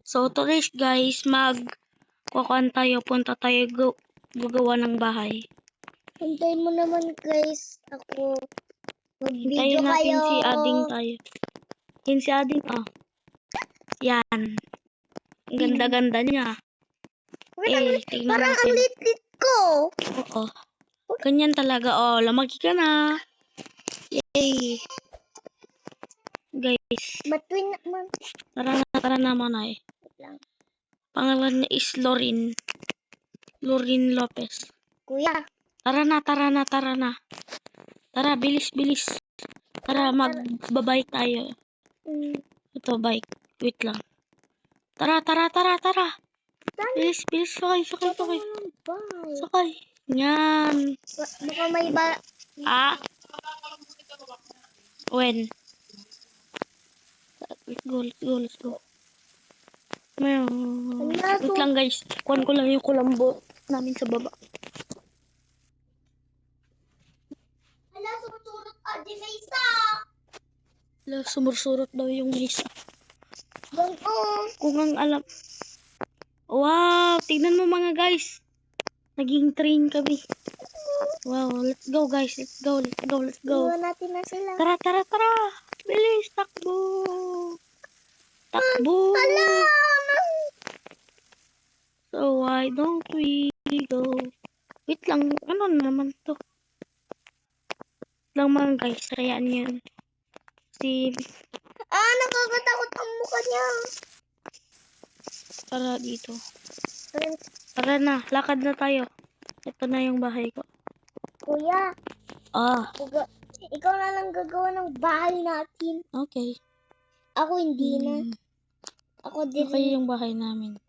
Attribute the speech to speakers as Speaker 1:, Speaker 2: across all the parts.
Speaker 1: So, today's guys, kukuhan tayo, punta tayo gagawa ng bahay.
Speaker 2: Hintayin mo naman guys, ako mag-video
Speaker 1: Hintayin natin
Speaker 2: kayo.
Speaker 1: si Ading tayo. Yun si Ading, Yan. Ang ganda-ganda niya. Tingnan
Speaker 2: Parang
Speaker 1: natin.
Speaker 2: ang lit-lit ko.
Speaker 1: Oo. Ganyan talaga. Lamagi ka na. Yay. Guys.
Speaker 2: Matwin naman.
Speaker 1: Tara na muna Pangalan niya is Lorin. Lorin Lopez.
Speaker 2: Kuya.
Speaker 1: Tara na. Tara, bilis. Tara, magbabike tayo. Ito, bike. Wait lang. Tara. Bilis. Sakay. Yan.
Speaker 2: Baka may
Speaker 1: When? Let's go. Wait lang guys. Kuhan ko lang yung kulambo namin sa baba.
Speaker 2: Hala, sumusurot ka di may isa.
Speaker 1: Sumursurot daw yung isa.
Speaker 2: Kung
Speaker 1: ang alam. Wow, tignan mo mga guys. Naging train kami. Wow, let's go guys. Let's go.
Speaker 2: Iwan natin na sila.
Speaker 1: Tara. Bilis, takbo.
Speaker 2: Hala!
Speaker 1: So why don't we go? Wait lang, ano naman to? Lang mga guys, kayaan yan.
Speaker 2: Nakakatakot ang mukha niya.
Speaker 1: Tara dito. Tara na, lakad na tayo. Ito na yung bahay ko.
Speaker 2: Kuya. Ikaw na lang gagawa ng bahay natin.
Speaker 1: Okay.
Speaker 2: Ako hindi na. Ako din.
Speaker 1: Okay yung bahay namin.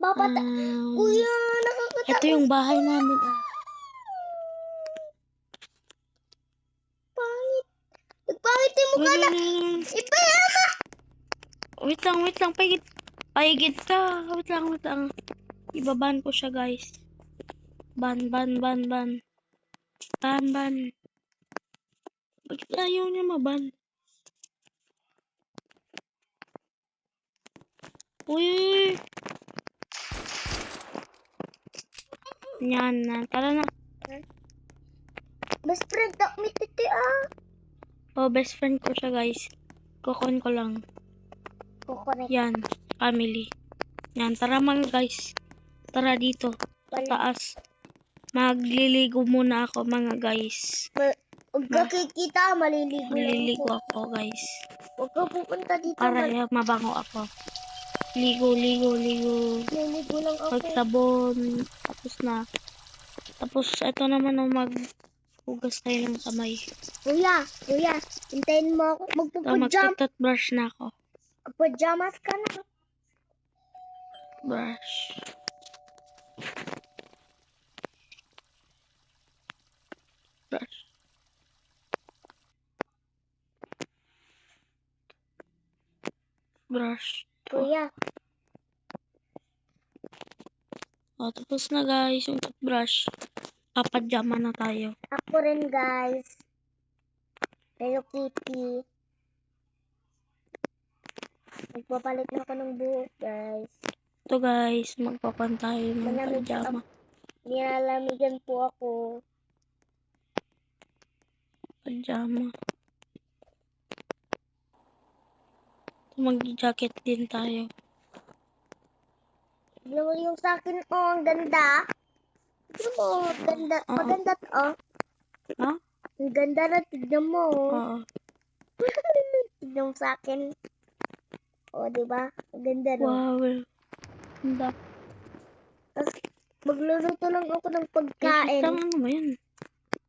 Speaker 2: Kuya, nakakatakot.
Speaker 1: Ito yung bahay namin.
Speaker 2: Pangit. Nagpangit yung mukha na. Ipayama.
Speaker 1: Wait lang. Paigit ka. Wait lang. Ibaban ko siya guys. Ban. Bakit ayaw niya maban? Uy! Yan na. Tara na.
Speaker 2: Best friend, mititi
Speaker 1: Best friend ko siya guys. Kukunin ko lang.
Speaker 2: Kukunin.
Speaker 1: Yan. Family. Yan. Tara mga guys. Tara dito. Taas. Magliligo muna ako mga guys.
Speaker 2: Huwag ka kikita, maliligo
Speaker 1: ako guys.
Speaker 2: Huwag ka pupunta dito.
Speaker 1: Para mabango ako. Ligo.
Speaker 2: Naligo lang ako.
Speaker 1: Pagsabon. Tapos ito naman maghugas tayo ng kamay.
Speaker 2: Kuya, hintayin mo ako.
Speaker 1: Magtututbrush na ako.
Speaker 2: Pajamas ka na.
Speaker 1: Brush.
Speaker 2: Kuya.
Speaker 1: Tapos na guys yung toothbrush. Papajama na tayo.
Speaker 2: Ako rin guys. Hello Kitty. Magpapalit na ako ng buhok guys.
Speaker 1: Ito guys, magpapan tayo ng pajama.
Speaker 2: Nilalamigan po ako.
Speaker 1: Pajama. Mag-jacket din tayo.
Speaker 2: Tignan mo yung sa akin, ang ganda. Tignan mo, ganda. Maganda to,
Speaker 1: Ha?
Speaker 2: Ang ganda na, tignan mo.
Speaker 1: Oo.
Speaker 2: Tignan mo sa akin. Diba? Ang ganda, no?
Speaker 1: Wow. Ganda.
Speaker 2: Tapos, magluluto lang ako ng pagkain.
Speaker 1: Ano mo yan?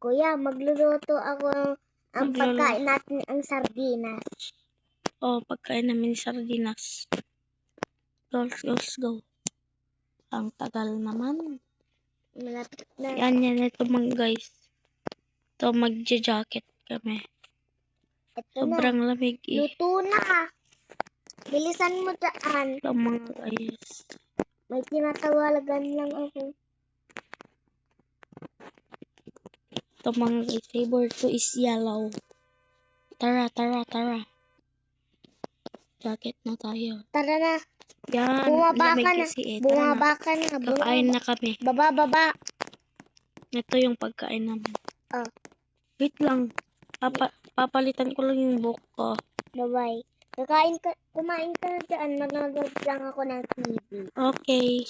Speaker 2: Kuya, magluluto ako ang pagkain natin, ang sardinas.
Speaker 1: Pagkain namin sardinas. Let's go. Ang tagal naman.
Speaker 2: Malapit na.
Speaker 1: Yan, ito mga guys. Ito, magja-jacket kami. Sobrang lamig
Speaker 2: Luto na. Bilisan mo daan.
Speaker 1: Ito mga guys.
Speaker 2: May tinatawagan lang ako.
Speaker 1: Ito mga guys, favorite ko is yellow. Tara. Jacket na tayo.
Speaker 2: Tara na.
Speaker 1: Yan,
Speaker 2: Bumaba
Speaker 1: lamig
Speaker 2: ka na.
Speaker 1: kasi eh. Tara na.
Speaker 2: Bumaba ka na.
Speaker 1: Kakain na kami.
Speaker 2: Baba.
Speaker 1: Ito yung pagkain namin.
Speaker 2: Oh,
Speaker 1: Wait lang. Papalitan ko lang yung buhok ko.
Speaker 2: bye-bye. Kumain ka na dyan. Manonood lang ako ng TV.
Speaker 1: Okay.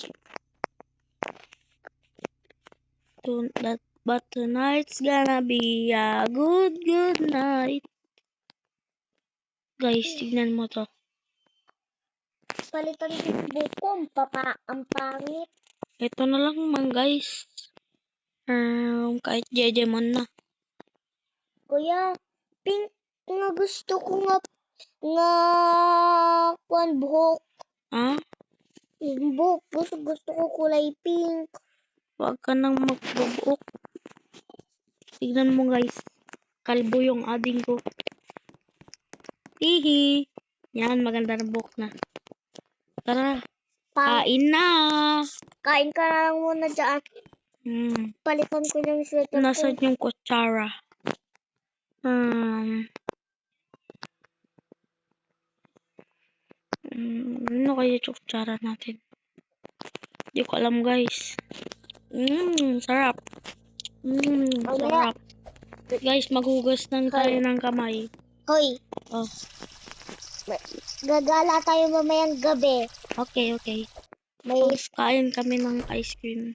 Speaker 1: But tonight's gonna be a good night. Guys, tignan mo to.
Speaker 2: Palitan ko yung buko. Ang pangit.
Speaker 1: Ito na lang man guys. Kahit Jejemon na.
Speaker 2: Kuya, pink nga gusto ko nga buhok.
Speaker 1: Ah?
Speaker 2: Yung buhok. Gusto ko kulay pink.
Speaker 1: Huwag ka nang magbubuok. Tignan mo guys. Kalbo yung ading ko. Hihi. Yan, maganda na buhok na. Tara. Kain na.
Speaker 2: Kain ka na lang muna dyan. Palitan ko yung sweater ko.
Speaker 1: Nasaan yung kutsara? Ano kaya yung kutsara natin? Hindi ko alam guys. Sarap. Sarap. Guys, maghugas lang tayo ng kamay.
Speaker 2: Hoy,
Speaker 1: Oh,
Speaker 2: gagala tayo mamayang gabi.
Speaker 1: okay.
Speaker 2: May
Speaker 1: Kain kami ng ice cream.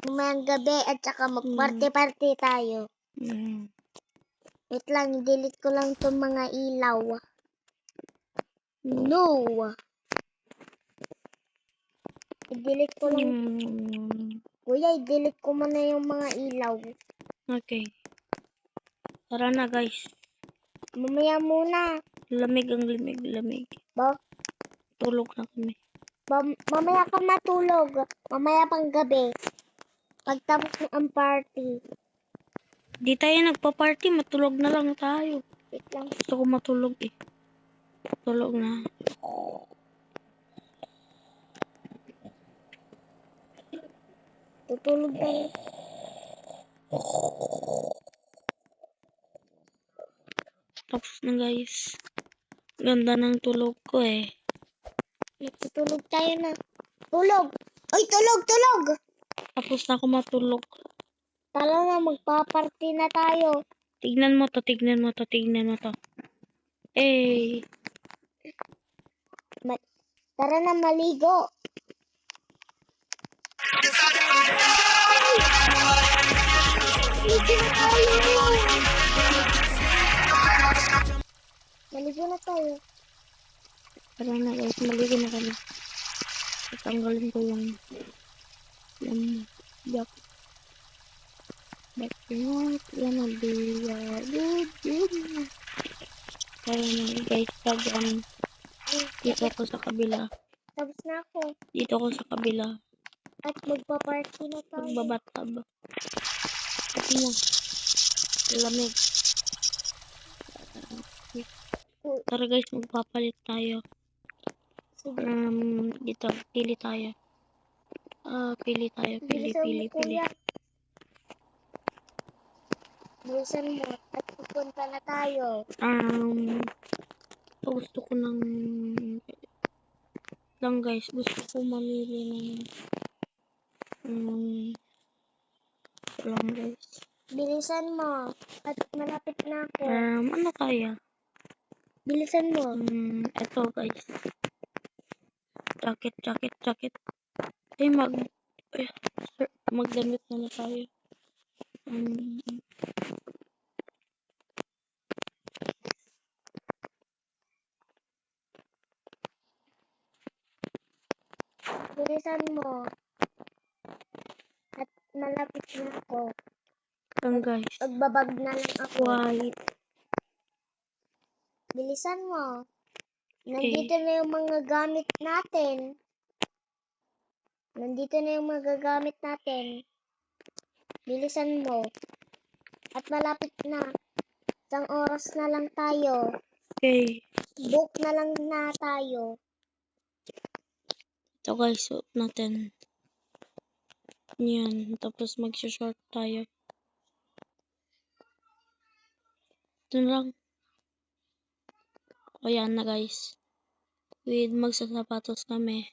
Speaker 2: mamayang gabi at saka mag-party-party tayo. Wait lang, delete ko lang itong mga ilaw. No! I-delete ko lang. Kuya, i-delete ko muna yung mga ilaw.
Speaker 1: Okay. Tara na guys.
Speaker 2: Mamaya muna.
Speaker 1: Lamig ang lamig.
Speaker 2: Ba?
Speaker 1: Tulog na kami.
Speaker 2: Mamaya ka matulog. Mamaya pang gabi. Pagtapos ng ang party.
Speaker 1: Di tayo nagpa-party, matulog na lang tayo.
Speaker 2: Wait lang.
Speaker 1: Gusto ko matulog eh. Tulog na.
Speaker 2: Tutulog tayo.
Speaker 1: Tapos na guys. Ganda ng tulog ko eh.
Speaker 2: Tutulog tayo na. Tulog! Ay, tulog!
Speaker 1: Tapos na ako matulog.
Speaker 2: Tara na, magpa-party na tayo.
Speaker 1: Tignan mo to. Eh.
Speaker 2: Tara na, maligo. Maligo na tayo.
Speaker 1: Tara na guys, maligo na kami. Tatanggalin ko yung jacket. But not gonna be a good night. Kaya na guys, dito ako sa kabila.
Speaker 2: Tapos na ako.
Speaker 1: Dito ako sa kabila.
Speaker 2: At magpa-party na tayo.
Speaker 1: Magbabatab. Ito mo. Lamig. Tara guys, magpapalit tayo.
Speaker 2: Sige.
Speaker 1: Dito, pili tayo. Pili tayo. Pili.
Speaker 2: Bilisan mo. At pupunta na tayo.
Speaker 1: Gusto ko lang guys. Gusto ko mamili ng lang guys.
Speaker 2: Bilisan mo. At malapit na ako.
Speaker 1: Ano kaya?
Speaker 2: Bilisan mo.
Speaker 1: Ito guys. Jacket. Magdamit na tayo.
Speaker 2: Bilisan mo. At malapit na ako.
Speaker 1: Guys.
Speaker 2: Magbabag na lang ako.
Speaker 1: White.
Speaker 2: Bilisan mo.
Speaker 1: Okay.
Speaker 2: Nandito na yung mga gamit natin. Bilisan mo. At malapit na. Isang oras na lang tayo.
Speaker 1: Okay.
Speaker 2: Book na lang na tayo.
Speaker 1: Ito guys, suot natin. Yan. Tapos mag-short tayo. Ito lang. O yan na guys. with magsasapatos kami.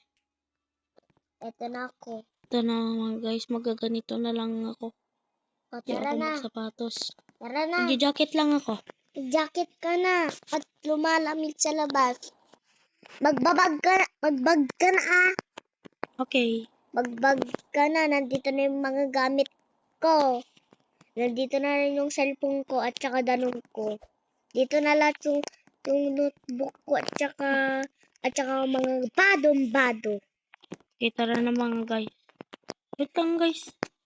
Speaker 2: Eto na ako.
Speaker 1: Ito na mga guys, magaganito na lang ako.
Speaker 2: O,
Speaker 1: Di
Speaker 2: tara
Speaker 1: ako
Speaker 2: na.
Speaker 1: magsapatos.
Speaker 2: Tara na.
Speaker 1: Magja-jacket lang ako.
Speaker 2: Jacket ka na. At lumalamig sa labas. Magbabag ka na ah.
Speaker 1: Okay.
Speaker 2: Magbag ka na. Nandito na yung mga gamit ko. Nandito na rin yung cellphone ko at saka danong ko. Dito na lahat yung notebook ko at saka mga badong-bado.
Speaker 1: Okay, tara na mga guys. Wait lang guys.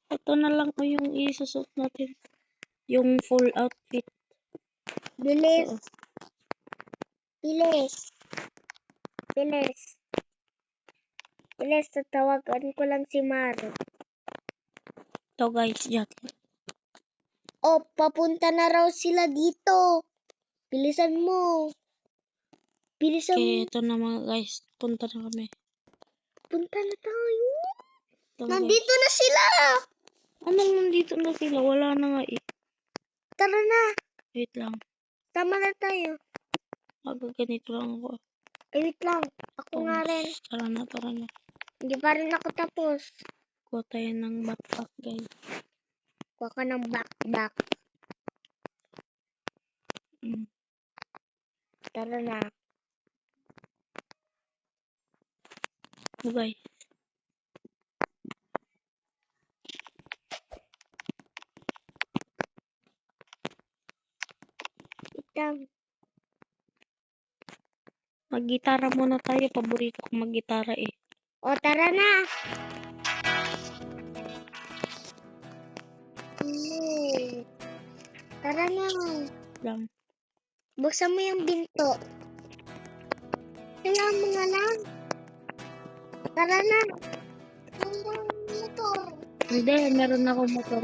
Speaker 1: Ito na lang o yung isusuot natin. Yung full outfit.
Speaker 2: Bilis.
Speaker 1: Oo.
Speaker 2: Bilis. Bilis. Bilis, tatawagan ko lang si Maro.
Speaker 1: Ito guys, jacket.
Speaker 2: Oh, papunta na raw sila dito. Bilisan mo. Bilisan
Speaker 1: Okay,
Speaker 2: mo.
Speaker 1: ito na mga guys. Punta na kami.
Speaker 2: Punta na tayo.
Speaker 1: Ito,
Speaker 2: Nandito na sila.
Speaker 1: Anong nandito na sila? Wala na nga eh.
Speaker 2: Tara na.
Speaker 1: Wait lang.
Speaker 2: Tama na tayo.
Speaker 1: Magaganito lang ako.
Speaker 2: Eh, wait lang. Ako
Speaker 1: Ito,
Speaker 2: nga rin.
Speaker 1: tara na, tara na.
Speaker 2: Hindi pa rin ako tapos.
Speaker 1: Kuha tayo ng backpack guys.
Speaker 2: Kuha ka ng backpack. Tara na.
Speaker 1: Okay.
Speaker 2: Wait lang.
Speaker 1: Mag-gitara muna tayo. Paborito ko mag-gitara eh.
Speaker 2: O, tara na. Tara na.
Speaker 1: Lang.
Speaker 2: Buksan mo yung binto. Kaya mo nga lang. Tara na. Hanggang motor.
Speaker 1: Hindi, meron ako motor.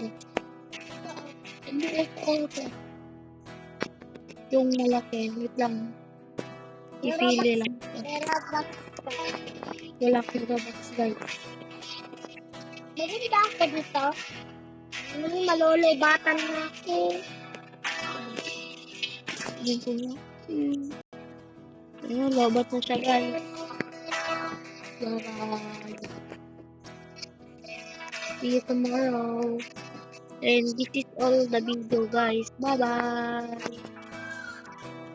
Speaker 2: Hindi ako.
Speaker 1: Yung malaki. Wait lang. Ipili lang. Wala akong Robux guys.
Speaker 2: Maganda ako dito. Malulubatan na ako.
Speaker 1: Dito na. Ayun, lobat na siya guys. Bye-bye. See you tomorrow. And this is all the video guys. Bye-bye.